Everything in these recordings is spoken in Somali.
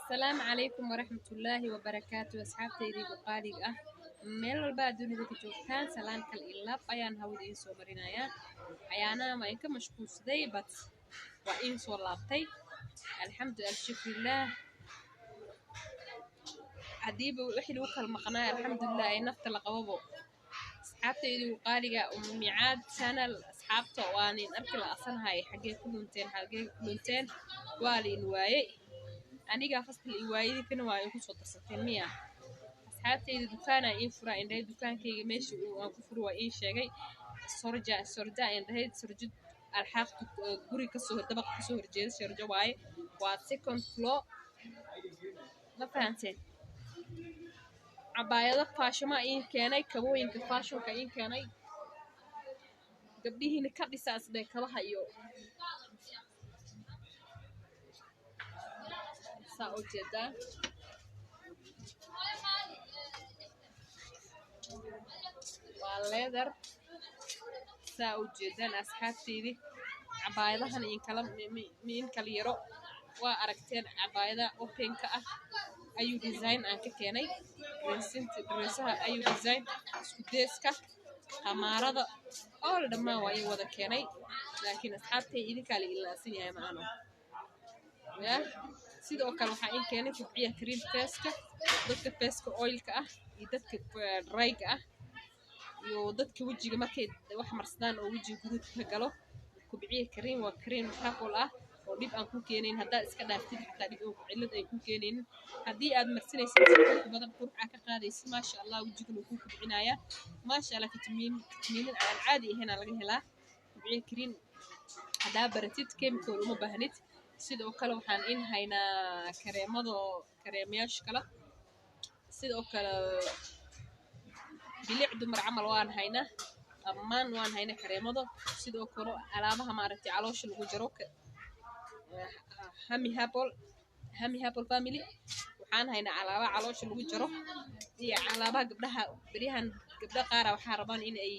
السلام عليكم ورحمة الله وبركاته أصحابتي وقالي meel walba dunida ka joogtaan salaanka ilaab ayaan hawada in soo marinayaa ayaana ma inka mashquulsaday bad waa in soo laabtay alxamdulillah shukrillah hadiiba wixii lagu kala maqnaa alxamdulillah ay nafta la qababo asxaabtaydu qaaliga miicaad channel asxaabta waan in arki la asanahay xagee ku lunteen waa liin waayay aniga fasal i waayay kana waa in ku soo darsateen miya asxaabtayda dukaana in fura indhay dukaankayga meesha aan ku furo waa in sheegay sorja indhay sorjid alxaaq guri ka soo dabaq ka soo horjeeda sorja waaye waa second floor ma fahanteen cabaayado faashama in keenay kabooyinka faashonka in keenay gabdhihiina ka dhisaas bay kabaha iyo saa u jeedaa waa leather saa u jeedaan asxaabteydii cabaayadahan in kala yaro waa aragteen cabaayada openka ah ayuu design aan ka keenay dreesaha ayuu design isku deeska qamaarada oo dhammaan waa in wada keenay laakiin asxaabtay idinkaa la ilaasan yahay maano sidoo kale waxaa in keenay kubciya cream faceka dadka faceka oilka ah iyo dadka dryga ah iyo dadka wajiga markay wax marsadaan oo wajiga guduudka ka galo kubciya cream waa cream couple ah oo dib aan ku keenayn haddaad iska dhaaftid xataa dib oo cillad ay ku keenaynin haddii aad marsanaysid si badan qurxa ka qaadaysid maasha allah wajigana ku kubcinaya maasha allah fitamiinin aan caadi ahayn laga helaa kubciya cream haddaa baratid chemical uma baahnid sidoo kale waxaan in haynaa kareemayaasha kale sidoo kale bilic dumar camal waan haynaa dhammaan waan haynaa kareemado sidoo kale alaabaha maaragtay caloosha lagu jaro hami apple family waxaan haynaa alaabaha caloosha lagu jaro iyo alaabaha gabdhaha beryahan gabdha qaara waxaa rabaan in ay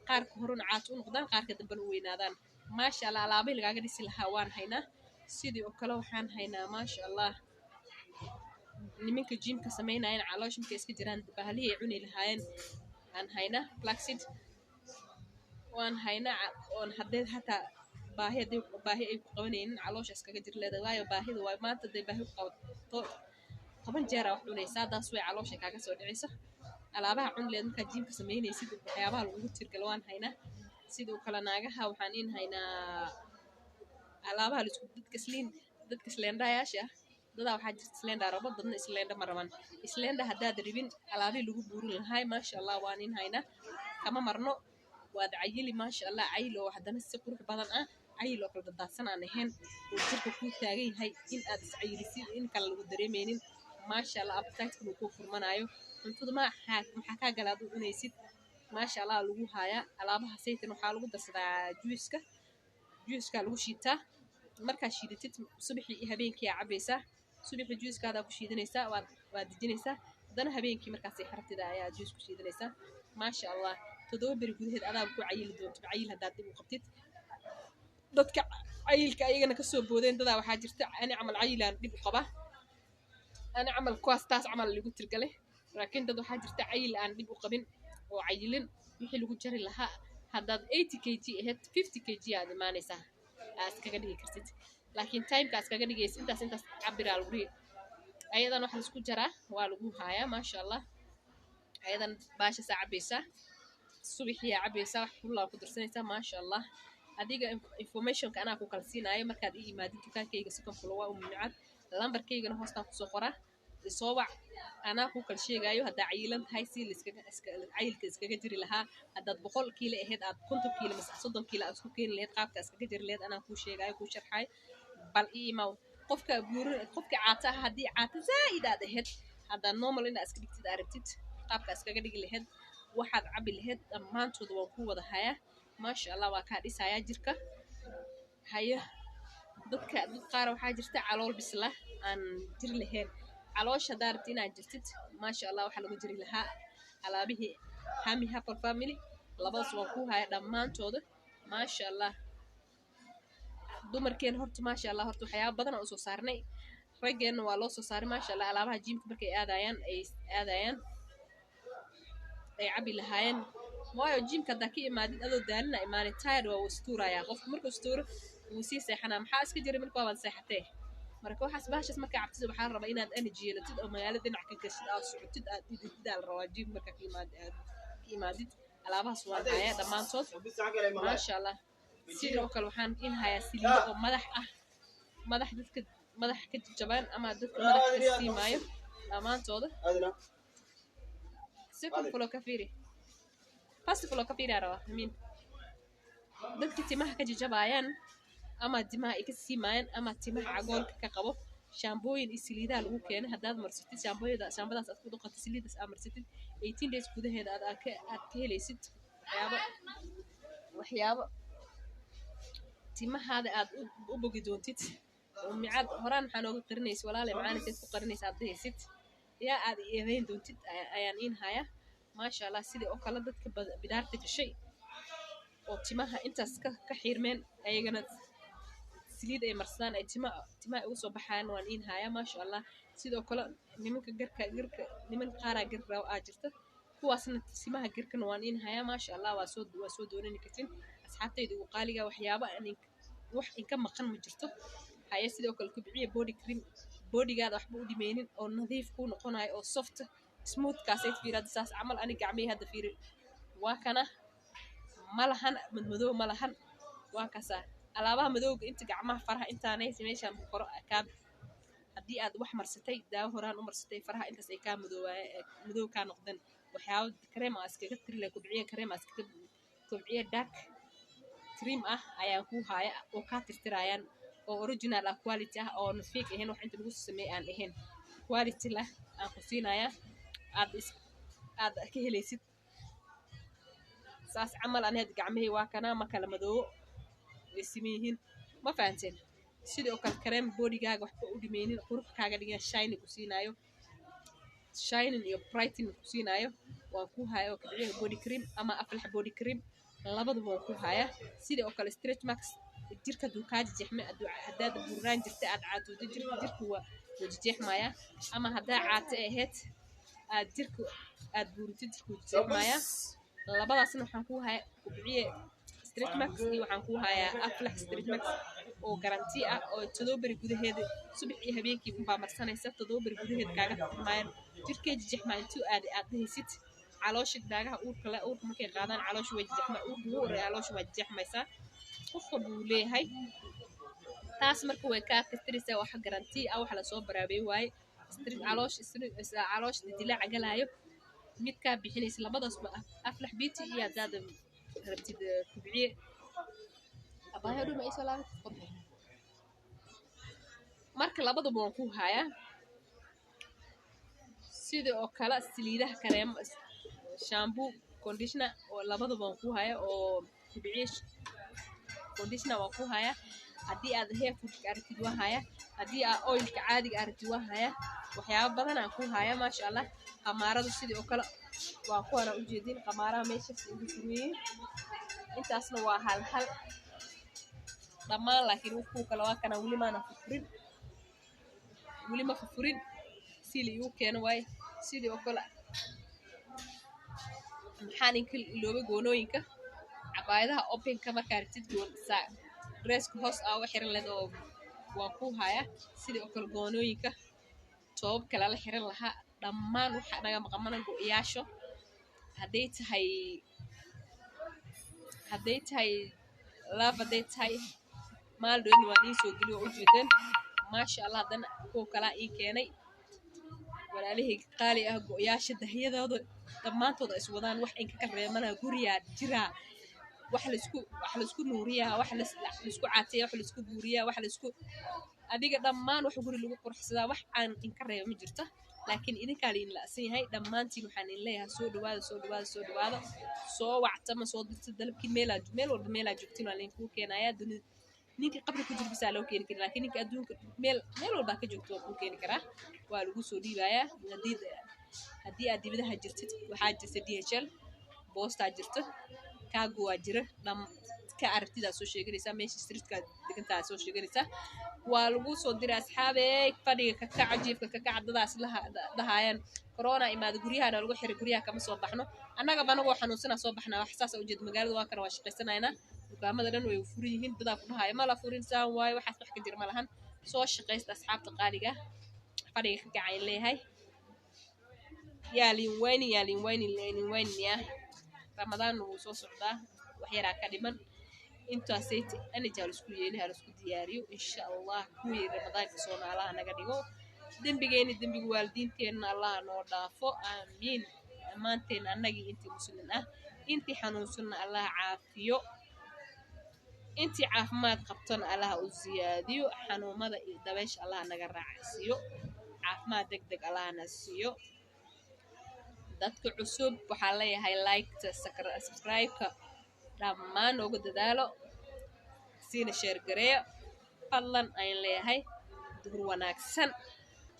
qaarka horuna caat u noqdaan qaarka dambena u weynaadaan maasha allah alaabahi lagaaga dhisi lahaa waan haynaa sidii oo kale waxaan haynaa maasha allah nimanka jimka sameynayaan caloosha markay iska jiraan bahalihii ay cuni lahaayeen aan haynaa flaxseed waan haynaa oon haddee hataa baahi ay ku qabanaynin caloosha iskaga jir leedahay waayo baahida waa maanta hadday baahi ku qabato 10 jeer wax cunaysaa daas way caloosha kaaga soo dhicisa alaabaha cun leed markaa jimka sameynaysid waxyaabaha lagu tirgal waan haynaa sidoo kale naagaha waxaan in haynaa alaabaha dadka sleendayaasha dadaa waxaa jirta sleenda rabo dadna sleenda ma raban sleenda haddaad rabin alaabihii lagu buurin lahay maasha allah waan in haynaa kama marno waad cayili maasha allah cayil oo haddana si qurux badan ah cayil oo kala dadaadsan aan ahayn oo jirka kuu taagan yahay in aad iscayilisid in kale lagu dareemaynin maasha allah appetite uu kuu furmanayo cuntada maxaa kaa galaad u cunaysid maasha allah lagu haayaa alaabaha saytan waxaa lagu darsadaa juiska lagu shiitaa markaa shiidatid subaxii iyo habeenkii aa cabaysaa subaxii juiskaadaa ku shiidanaysaa waad dejinaysaa haddana habeenkii markaasay xarabtida ayaa juis ku shiidanaysaa maasha allah 7 beri gudaheed adaa ku cayili doonto cayil haddaad dib u qabtid dadka cayilka ayagana kasoo boodeen dadaa waxaa jirta ani camal cayilaan dib u qaba ani camal kuwaas taas camal lagu tirgalay laakiin dad waxaa jirta cayil aan dib u qabin oo cayilin wixii lagu jari lahaa haddaad 80 kg ahayd 50 kg aad imaanaysaa aad kaga dhigi kartid laakiin timekaas kaga dhigaysa intaas cabiraa lagu dhigi ayadan waxa laisku jaraa waa lagu haayaa maasha allah ayadan baasha saa cabaysaa subaxii cabaysaa wax kullaa ku darsanaysaa maasha allah adiga informationka anaa ku kala siinaayo markaad ii imaadid dukaankayga second floor waa miicaad lambarkaygana hoostaan kusoo qoraa isoo wac anaa ku kala sheegaayo haddaa cayilan tahay si cayilka iskaga jiri lahaa haddaad 100 kiilo ahayd aad 50 kiilo mise 30 kiilo aad isku keeni lahayd qaabka iskaga jiri lahayd anaa kuu sheegaayo kuu sharxaay bal iimaw qofka caata ah haddii caata zaa'id aad ahayd haddaa normal inaad iska dhigtid aragtid qaabka iskaga dhigi lahayd waxaad cabi lahayd dhammaantooda waan ku wada hayaa maasha allah waa kaa dhisayaa jirka haya dad qaar waxaa jirta calool bisla aan jir lahayn caloosha haddaa rabti inaad jirtid maasha allah waxaa lagu jiri lahaa alaabihii hami apple family labadaas waan ku haya dhammaantooda maasha allah dumarkeen horta maasha allah horta waxyaabo badan oo soo saarnay raggeena waa loo soo saaray maasha allah alaabaha jiimka markay aadayaan ay cabi lahaayeen waayo jiimka haddaa ka imaadid adoo daalina imaanay tired waa uu istuurayaa qofku markuu istuuro wuu sii seexanaa maxaa iska jira marka waabad seexatee marka waxaas bahashaas markaa cabtid waxaa la rabaa inaad energy yeelatid oo magaalada dhinac ka gashid aad socotid aad dhidid aa la rabaa jiim marka ka imaadid alaabahaas waan hayaa dhammaantood maasha allah sidoo kale waxaan in hayaa saliido oo madax ah dadka madax ka jabaan ama dadka madax ka siimaayo dhammaantooda second floor kafiri first floor kafiri arawa min dadka timaha ka jabayaan ama timaha ay ka siimayaan ama timaha cagoolka ka qabo shaambooyin iyo saliidaha lagu keenay haddaad marsatid shaambadaas aad ku dhaqatid saliidaas aad marsatid 18 days gudaheeda aad ka helaysid waxyaabo timahaada aad u bogi doontid oo micad horaan waxaan ooga qarinaysa walaale macaaniseed ku qarinaysa aad dhehaysid yaa aad eedayn doontid ayaan in haya maasha allah sidii oo kale dadka bidaarta gashay oo timaha intaas ka xiirmeen ayagana saliid ay marsadaan ay timaha ugu soo baxaan waan in haya maasha allah sidoo kale nimanka garka niman qaaraa gar aa jirta kuwaasna timaha garkana waan in haya maasha allah waa soo doonani kartin asxaabtayda ugu qaaliga waxyaabo wax inka maqan ma jirto haya sidoo kale kubciya body cream bodygaada waxba u dhimeynin oo nadiif ku noqonayo oo soft smooth kaasay fiirada saas camal ani gacmay hadda fiiri waa kana malahan madmadow malahan waa kasa alaabaha madowga inta gacmaha faraha intaanay meeshaan ku qoro akaab haddii aad wax marsatay daawo horaan u marsatay faraha intaas ay kaa madow kaa noqdeen waxyaabo kareem aa iskaga tirile kubciya kareem aa iskaga kubciya dark cream ah ayaan ku haya oo kaa tirtirayaan oo original ah quality ah oo fake ahayn wax inta lagu sameeyay aan ahayn quality lah aan ku siinaya aad ka helaysid saas camal anaad gacmahey waa kana ma kala madoobo way simeeyihiin ma fahanteen sidoo kale kareem bodygaaga waxba u dhimeynin quruxkaaga dhigan shine ku siinaayo shining iyo brightening ku siinaayo waan ku haya oo kabciya body cream ama aflax body cream labaduba waan ku haya sidoo kale stretch marks jirka duukaaji jeexme haddaad burraan jirta aad caatuudo jirku waa jeexmaya ama haddaa caate ahayd aad jirku aad buurtid jirku jeexmaya labadaasna waxaan ku haya kubciye stretch marks iyo waxaan ku hayaa aflax stretch marks oo garanti ah oo 7 bari gudaheeda subax iyo habeenkii unbaa marsanaysa 7 bari gudaheeda kaaga tirmayaan jirkeeda jeexmaa intuu aad dhehaysid caloosha daagaha uurka markay qaadaan caloosha way jeexmaa uurka ugu horreeya caloosha waa jeexmaysaa qofka buu leeyahay taas marka way kaa tirtiraysaa wax garanti ah wax la soo baraabay waaye caloosha dilaaca galaayo mid kaa bixinaysa labadaasba aflax beauty iyo haddaad rabtid kubciye abaayo dhuma isoo laabad marka labadaba waan ku hayaa sidoo oo kale saliidaha kareem shampoo conditioner oo labadaba waan ku haya oo kubciye conditioner waan ku haya haddii aad hair food aragtid waa haya haddii aad oilka caadiga aragtid waa haya waxyaabo badan aan ku haya maasha allah qamaarada sidoo kale waa ku hara ujeedin qamaaraha meeshaas ugu furiyey intaasna waa hal dhammaan laakiin wuxuu kale waa kana weli ma furin sili uu keeno waay sidoo kale maxaan inka ilooba goonooyinka cabaayadaha openka markaa aragtid dresska hoos aa u xiran leed oo waan ku haya sidoo kale goonooyinka toobab kale la xiran lahaa dhammaan waxa naga maqamana go-iyaasho hadday tahay laab hadday tahay maaldoodna waa niin soo geliyo ujeedeen maasha allah haddana kuwa kalaa ii keenay walaalahayga qaali ah go-yaasha dahyadooda dhammaantooda is wadaan wax inka ka reemana guriyaa jiraa wax laisku nuuriyaa wax laisku caateeya wax laisku guuriyaa wax laisku adiga dhammaan wax guri lagu qurxsadaa wax aan inka reeba ma jirto laakiin idinkaa liin la'san yahay dhammaantiin waxaan in leeyahay soo dhawaada soo wactama soo dirta dalabkii meel walba meelaa joogtiin waa liinkuu keenayaa dunida ninka qabri ku jira bisaa loo keeni karaa laakiin ninka adduunka meel walbaa ka joogto waa kuu keeni karaa waa lagu soo dhiibayaa haddii aad dibadaha jirtid waxaa jirta DHL boostaa jirta kaago waa jira ka aragtidaa soo sheeganaysaa meesha streetkaa degantaa soo sheeganaysaa waa lagu soo diray asxaabey fadhiga kakaca jiifka kakaca dadaas dhahaayaan corona imaada guryahana lagu xiray guryaha kama soo baxno annaga banagoo xanuunsanaa soo baxnaa wax saas ujeed magaalada waa kana waa shaqaysanaynaa dukaamada dhan way furan yihiin dadaa ku dhahaaya mala furin saan waayo waxaas wax ka jira ma lahan soo shaqaysta asxaabta qaaliga fadhiga kakaca ay leeyahay yaa liinwayni ya ramadaan wuu soo socdaa wax yaraa ka dhiman intaasayt anaja laisku yeeli laisku diyaariyo insha allah kuwii ramadaanka soo naalaha naga dhigo dembigeeni dembiga waalidiinteenna allah noo dhaafo aamiin dhammaanteen annagii intii muslim ah intii xanuunsanna allah caafiyo intii caafimaad qabtona allah u ziyaadiyo xanuumada iyo dabeesha allah naga raacsiiyo caafimaad degdeg allah na siiyo dadka cusub waxaa leeyahay like subscribe-ka dhammaan nooga dadaalo siina sheer gareeyo fadlan ayn leeyahay duhur wanaagsan